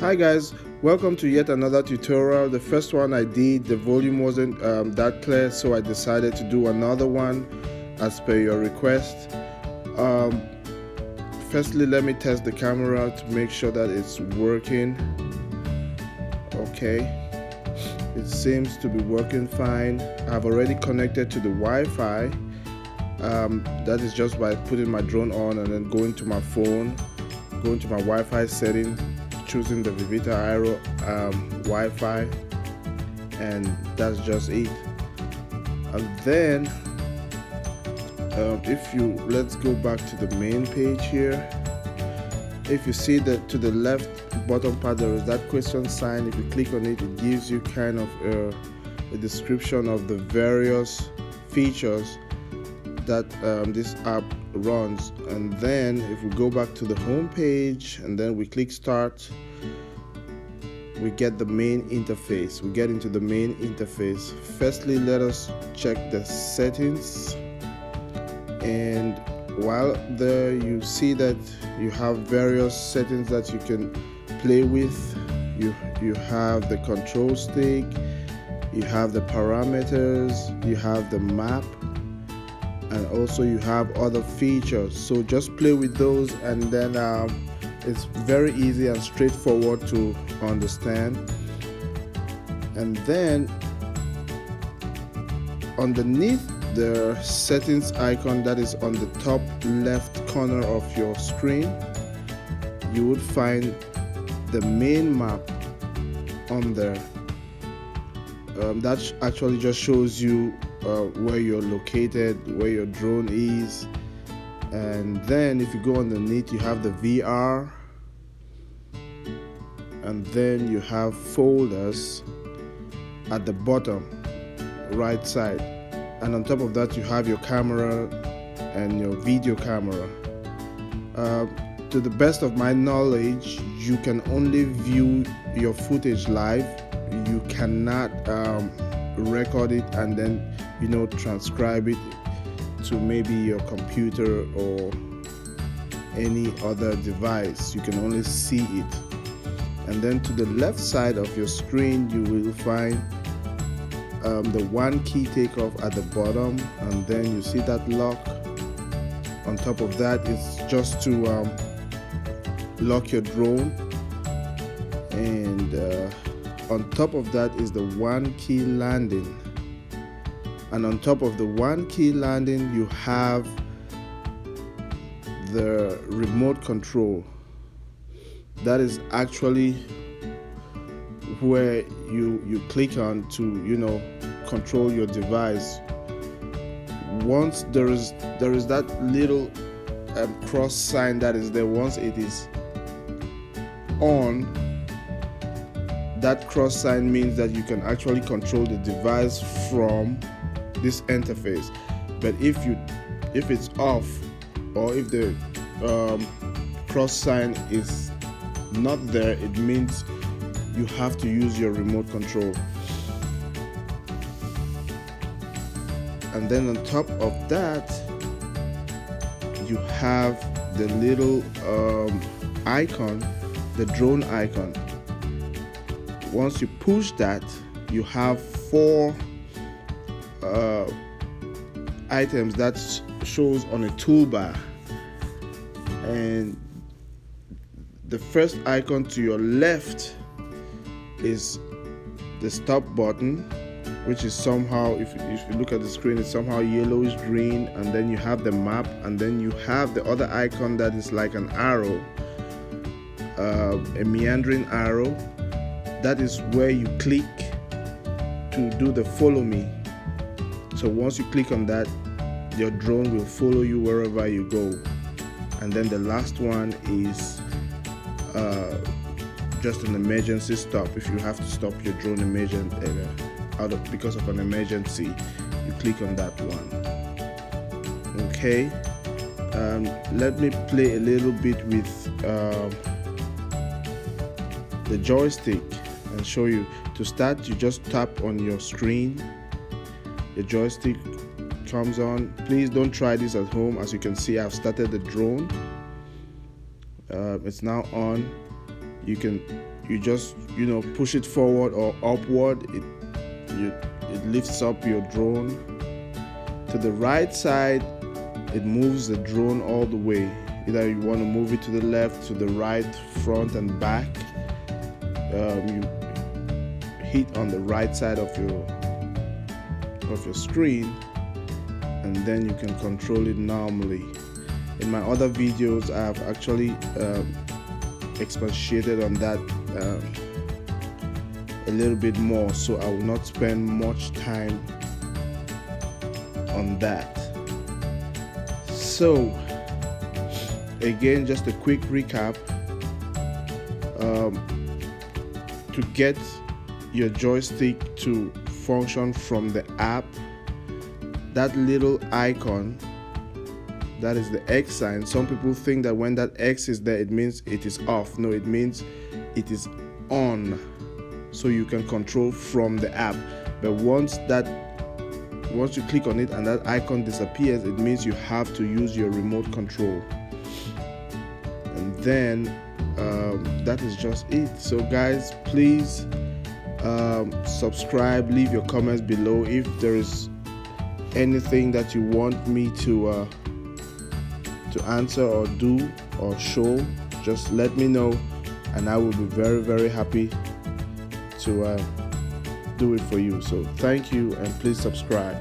Hi guys, welcome to yet another tutorial. The first one I did, the volume wasn't that clear, so I decided to do another one as per your request. Firstly, let me test the camera to make sure that it's working. Okay, it seems to be working fine. I've already connected to the Wi-Fi. That is just by putting my drone on and then going to my phone, going to my Wi-Fi setting, choosing the VIVITAR Aero Wi-Fi, and that's just it. And then let's go back to the main page here. If you see that to the left bottom part there is that question sign, if you click on it, it gives you kind of a description of the various features that this app runs. And then if we go back to the home page and then we click start, we get the main interface. We get into the main interface. Firstly, let us check the settings, and while there you see that you have various settings that you can play with. You have the control stick, you have the parameters, you have the map, and also you have other features. So just play with those, and then it's very easy and straightforward to understand. And then underneath the settings icon that is on the top left corner of your screen, you would find the main map on there. That actually just shows you where you're located, where your drone is. And then if you go underneath, you have the VR, and then you have folders at the bottom right side, and on top of that you have your camera and your video camera. To the best of my knowledge, you can only view your footage live. You cannot record it and then transcribe it to maybe your computer or any other device. You can only see it. And then to the left side of your screen, you will find the one key takeoff at the bottom, and then you see that lock. On top of that is just to lock your drone, and on top of that is the one key landing. And on top of the one key landing, you have the remote control. That is actually where you click on to control your device. Once there is that little cross sign that is there, once it is on, that cross sign means that you can actually control the device from this interface. But if it's off, or if the cross sign is not there, it means you have to use your remote control. And then on top of that, you have the little icon, the drone icon. Once you push that, you have 4 items that shows on a toolbar, and the first icon to your left is the stop button, which is somehow, if you look at the screen, it's somehow yellowish green. And then you have the map, and then you have the other icon that is like an arrow, a meandering arrow. That is where you click to do the follow me. So once you click on that, your drone will follow you wherever you go. And then the last one is just an emergency stop. If you have to stop your drone because of an emergency, you click on that one. Okay, let me play a little bit with the joystick and show you. To start, you just tap on your screen, the joystick comes on. Please don't try this at home. As you can see, I've started the drone. It's now on. You you just push it forward or upward, it lifts up your drone. To the right side, it moves the drone all the way. Either you want to move it to the left, to the right, front and back. You hit on the right side of your screen, and then you can control it normally. In my other videos, I have actually expatiated on that a little bit more, so I will not spend much time on that. So again, just a quick recap. To get your joystick to function from the app, that little icon, that is the X sign. Some people think that when that X is there, it means it is off. No, it means it is on, so you can control from the app. But once you click on it and that icon disappears, it means you have to use your remote control. And then that is just it. So guys, please subscribe, leave your comments below. If there is anything that you want me to answer or do or show, just let me know, and I will be very, very happy to do it for you. So thank you, and please subscribe.